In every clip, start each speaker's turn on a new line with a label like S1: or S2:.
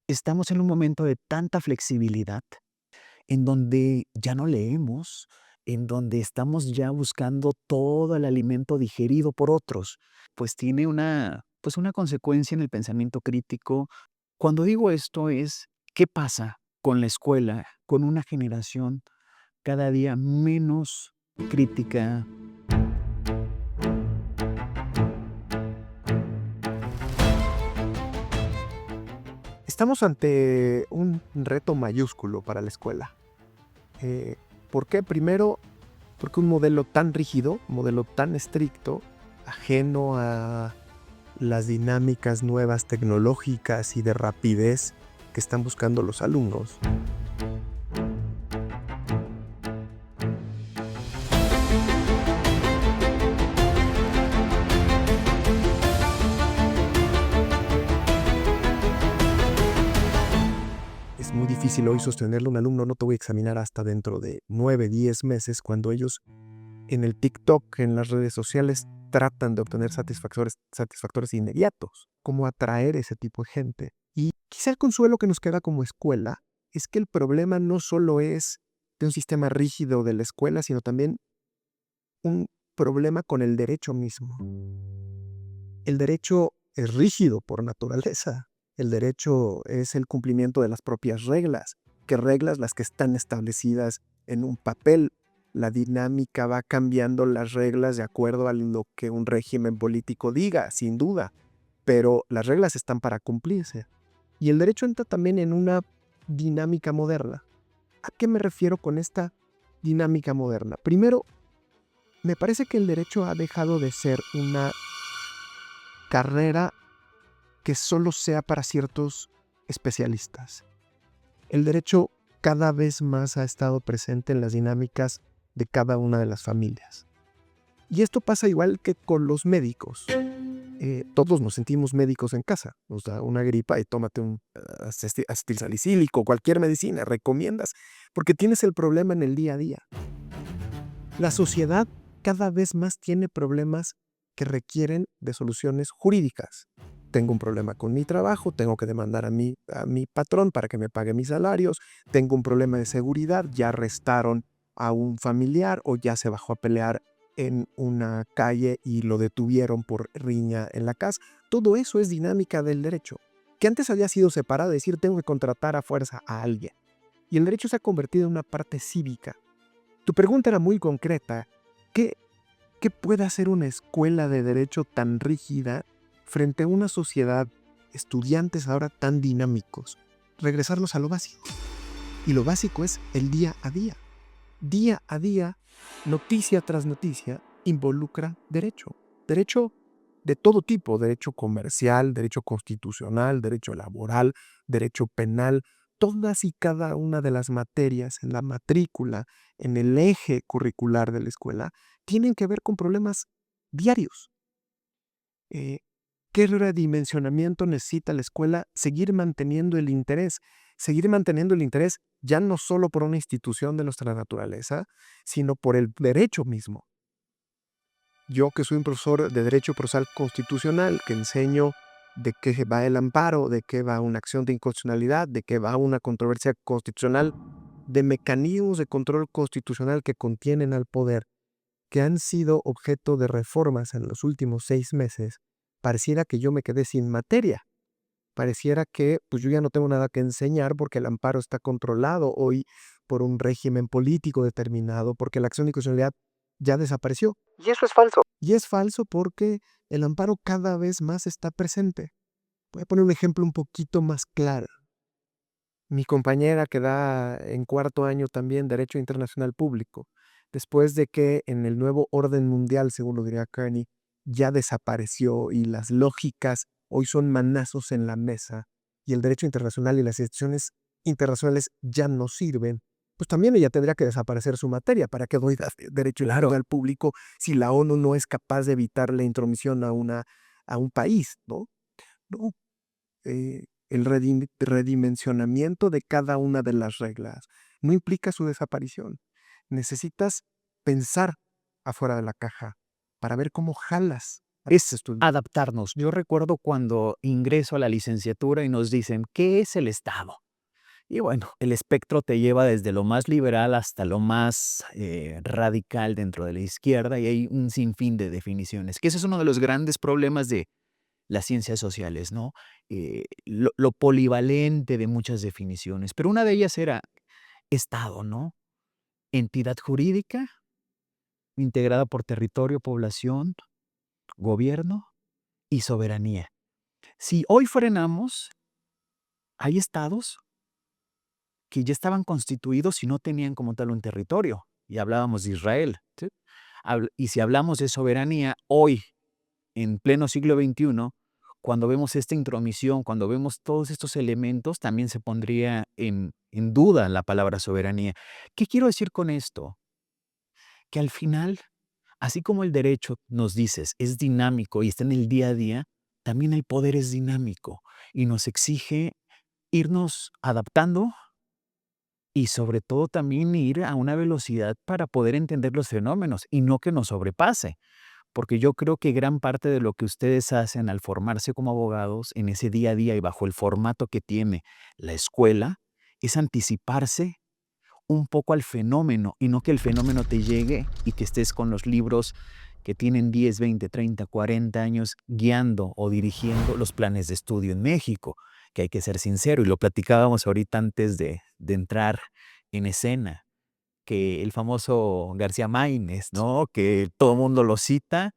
S1: Estamos en un momento de tanta flexibilidad, en donde ya no leemos, en donde estamos ya buscando todo el alimento digerido por otros, pues tiene una consecuencia en el pensamiento crítico. Cuando digo esto es, ¿qué pasa con la escuela, con una generación cada día menos crítica?
S2: Estamos ante un reto mayúsculo para la escuela. Eh, ¿Por qué? Primero, porque un modelo tan rígido, un modelo tan estricto, ajeno a las dinámicas nuevas tecnológicas y de rapidez que están buscando los alumnos. Es muy difícil hoy sostenerle a un alumno, no te voy a examinar hasta dentro de 9, 10 meses, cuando ellos en el TikTok, en las redes sociales, tratan de obtener satisfactores inmediatos. ¿Cómo atraer ese tipo de gente? Y quizá el consuelo que nos queda como escuela es que el problema no solo es de un sistema rígido de la escuela, sino también un problema con el derecho mismo. El derecho es rígido por naturaleza. El derecho es el cumplimiento de las propias reglas. ¿Qué reglas? Las que están establecidas en un papel. La dinámica va cambiando las reglas de acuerdo a lo que un régimen político diga, sin duda, pero las reglas están para cumplirse. Y el derecho entra también en una dinámica moderna. ¿A qué me refiero con esta dinámica moderna? Primero, me parece que el derecho ha dejado de ser una carrera que solo sea para ciertos especialistas. El derecho cada vez más ha estado presente en las dinámicas de cada una de las familias. Y esto pasa igual que con los médicos. Todos nos sentimos médicos en casa. Nos da una gripa y tómate un acetilsalicílico, cualquier medicina, recomiendas, porque tienes el problema en el día a día. La sociedad cada vez más tiene problemas que requieren de soluciones jurídicas. Tengo un problema con mi trabajo, tengo que demandar a mi patrón para que me pague mis salarios, tengo un problema de seguridad, ya arrestaron a un familiar o ya se bajó a pelear en una calle y lo detuvieron por riña en la casa. Todo eso es dinámica del derecho, que antes había sido separado, de decir tengo que contratar a fuerza a alguien. Y el derecho se ha convertido en una parte cívica. Tu pregunta era muy concreta. ¿Qué, ¿Qué puede hacer una escuela de derecho tan rígida frente a una sociedad, estudiantes ahora tan dinámicos? Regresarlos a lo básico. Y lo básico es el día a día. Día a día, noticia tras noticia, involucra derecho. Derecho de todo tipo, derecho comercial, derecho constitucional, derecho laboral, derecho penal. Todas y cada una de las materias en la matrícula, en el eje curricular de la escuela, tienen que ver con problemas diarios. Eh, ¿Qué redimensionamiento necesita la escuela? Seguir manteniendo el interés ya no solo por una institución de nuestra naturaleza, sino por el derecho mismo. Yo, que soy un profesor de Derecho Procesal Constitucional, que enseño de qué va el amparo, de qué va una acción de inconstitucionalidad, de qué va una controversia constitucional, de mecanismos de control constitucional que contienen al poder, que han sido objeto de reformas en los últimos 6 meses, pareciera que yo me quedé sin materia. Pareciera que pues yo ya no tengo nada que enseñar porque el amparo está controlado hoy por un régimen político determinado, porque la acción de inconstitucionalidad ya desapareció.
S1: Y eso es falso.
S2: Y es falso porque el amparo cada vez más está presente. Voy a poner un ejemplo un poquito más claro. Mi compañera que da en cuarto año también Derecho Internacional Público, después de que en el nuevo orden mundial, según lo diría Kearney, ya desapareció y las lógicas hoy son manazos en la mesa y el derecho internacional y las instituciones internacionales ya no sirven, pues también ella tendría que desaparecer su materia. ¿Para qué doy derecho
S1: Claro.
S2: internacional público si la ONU no es capaz de evitar la intromisión a un país? ¿No? No, el redimensionamiento de cada una de las reglas no implica su desaparición. Necesitas pensar afuera de la caja para ver cómo jalas.
S1: Es adaptarnos. Yo recuerdo cuando ingreso a la licenciatura y nos dicen, ¿qué es el Estado? Y bueno, el espectro te lleva desde lo más liberal hasta lo más radical dentro de la izquierda y hay un sinfín de definiciones, que ese es uno de los grandes problemas de las ciencias sociales, ¿no? Lo polivalente de muchas definiciones, pero una de ellas era Estado, ¿no? Entidad jurídica integrada por territorio, población, gobierno y soberanía. Si hoy frenamos, hay estados que ya estaban constituidos y no tenían como tal un territorio, y hablábamos de Israel, ¿sí? Y si hablamos de soberanía, hoy, en pleno siglo XXI, cuando vemos esta intromisión, cuando vemos todos estos elementos, también se pondría en duda la palabra soberanía. ¿Qué quiero decir con esto? Que al final, así como el derecho, nos dices, es dinámico y está en el día a día, también el poder es dinámico y nos exige irnos adaptando y sobre todo también ir a una velocidad para poder entender los fenómenos y no que nos sobrepase. Porque yo creo que gran parte de lo que ustedes hacen al formarse como abogados en ese día a día y bajo el formato que tiene la escuela es anticiparse un poco al fenómeno y no que el fenómeno te llegue y que estés con los libros que tienen 10, 20, 30, 40 años guiando o dirigiendo los planes de estudio en México, que hay que ser sincero, y lo platicábamos ahorita antes de entrar en escena, que el famoso García Máinez, ¿no? Que todo el mundo lo cita,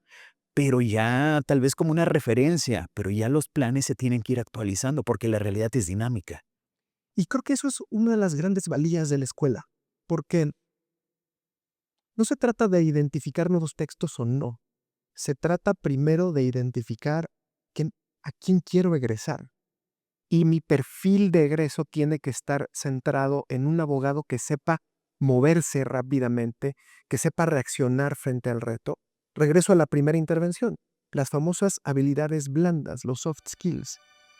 S1: pero ya tal vez como una referencia, pero ya los planes se tienen que ir actualizando porque la realidad es dinámica.
S2: Y creo que eso es una de las grandes valías de la escuela, porque no se trata de identificar nuevos textos o no. Se trata primero de identificar a quién quiero egresar. Y mi perfil de egreso tiene que estar centrado en un abogado que sepa moverse rápidamente, que sepa reaccionar frente al reto. Regreso a la primera intervención, las famosas habilidades blandas, los soft skills.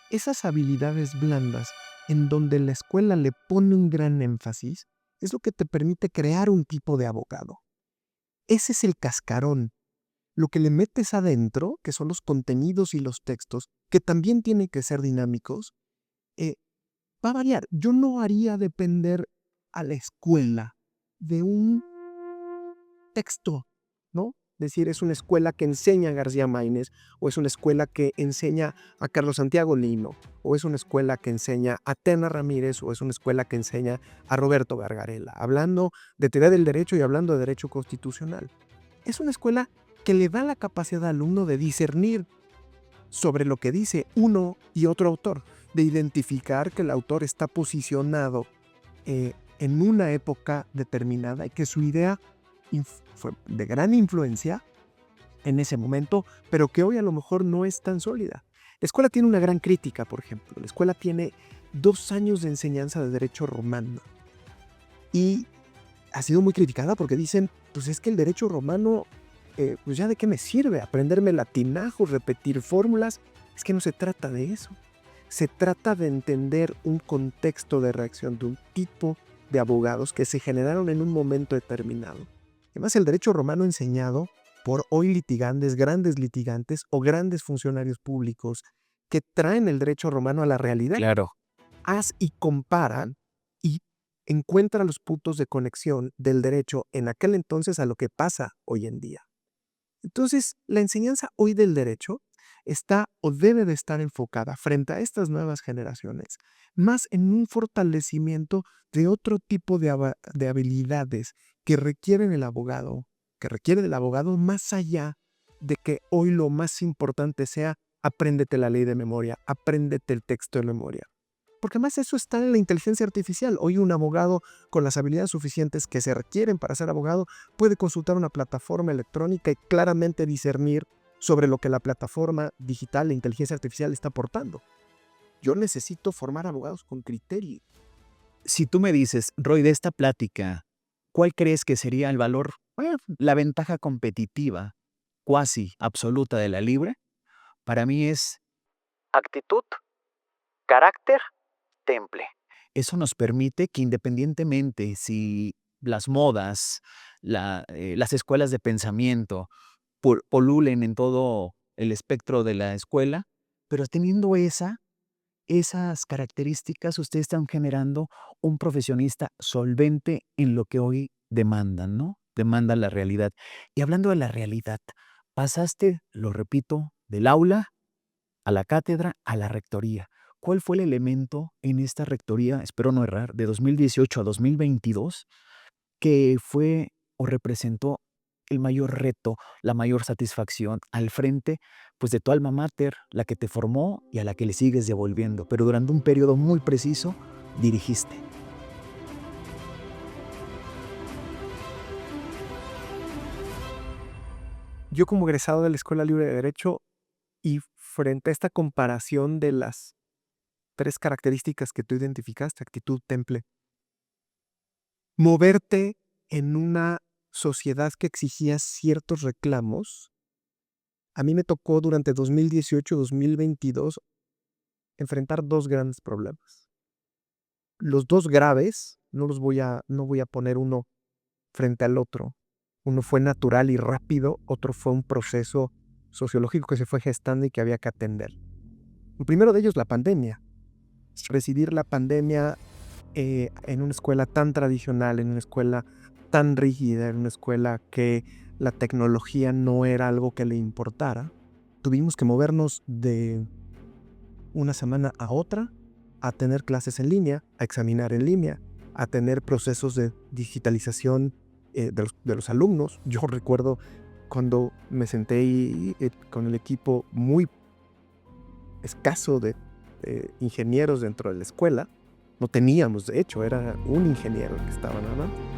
S2: Esas habilidades blandas en donde la escuela le pone un gran énfasis es lo que te permite crear un tipo de abogado. Ese es el cascarón. Lo que le metes adentro, que son los contenidos y los textos, que también tienen que ser dinámicos, eh, va a variar. Yo no haría depender a la escuela de un texto, ¿no? Es decir, es una escuela que enseña a García Máinez, o es una escuela que enseña a Carlos Santiago Lino, o es una escuela que enseña a Tena Ramírez, o es una escuela que enseña a Roberto Gargarella, hablando de teoría del derecho y hablando de derecho constitucional. Es una escuela que le da la capacidad al alumno de discernir sobre lo que dice uno y otro autor, de identificar que el autor está posicionado en una época determinada y que su idea fue de gran influencia en ese momento, pero que hoy a lo mejor no es tan sólida. La escuela tiene una gran crítica, por ejemplo. La escuela tiene 2 años de enseñanza de derecho romano y ha sido muy criticada porque dicen, pues es que el derecho romano, pues ya de qué me sirve aprenderme latinajos, repetir fórmulas. Es que no se trata de eso. Se trata de entender un contexto de reacción de un tipo de abogados que se generaron en un momento determinado. Además, el derecho romano enseñado por hoy litigantes, grandes litigantes o grandes funcionarios públicos que traen el derecho romano a la realidad.
S1: Claro.
S2: Haz y comparan y encuentra los puntos de conexión del derecho en aquel entonces a lo que pasa hoy en día. Entonces, la enseñanza hoy del derecho está o debe de estar enfocada frente a estas nuevas generaciones, más en un fortalecimiento de otro tipo de habilidades que requieren el abogado, que requiere del abogado más allá de que hoy lo más importante sea apréndete la ley de memoria, apréndete el texto de memoria. Porque además eso está en la inteligencia artificial. Hoy un abogado con las habilidades suficientes que se requieren para ser abogado puede consultar una plataforma electrónica y claramente discernir sobre lo que la plataforma digital, la inteligencia artificial está aportando. Yo necesito formar abogados con criterio.
S1: Si tú me dices, Roy, de esta plática, ¿cuál crees que sería el valor, la ventaja competitiva, cuasi absoluta de la libre? Para mí es actitud, carácter, temple. Eso nos permite que independientemente si las modas, las escuelas de pensamiento polulen en todo el espectro de la escuela, pero teniendo esas características, ustedes están generando un profesionista solvente en lo que hoy demandan, ¿no? Demanda la realidad. Y hablando de la realidad, pasaste, lo repito, del aula a la cátedra, a la rectoría. ¿Cuál fue el elemento en esta rectoría, espero no errar, de 2018 a 2022 que fue o representó el mayor reto, la mayor satisfacción al frente, pues de tu alma mater, la que te formó y a la que le sigues devolviendo, pero durante un periodo muy preciso dirigiste?
S2: Yo como egresado de la Escuela Libre de Derecho y frente a esta comparación de las 3 características que tú identificaste, actitud, temple, moverte en una sociedad que exigía ciertos reclamos, a mí me tocó durante 2018-2022 enfrentar 2 grandes problemas. Los 2 graves, no voy a poner uno frente al otro. Uno fue natural y rápido, otro fue un proceso sociológico que se fue gestando y que había que atender. El primero de ellos, la pandemia. Recibir la pandemia en una escuela tan tradicional, en una escuela tan rígida, en una escuela que la tecnología no era algo que le importara. Tuvimos que movernos de una semana a otra a tener clases en línea, a examinar en línea, a tener procesos de digitalización de los alumnos. Yo recuerdo cuando me senté con el equipo muy escaso de ingenieros dentro de la escuela. No teníamos, de hecho, era un ingeniero el que estaba nada más.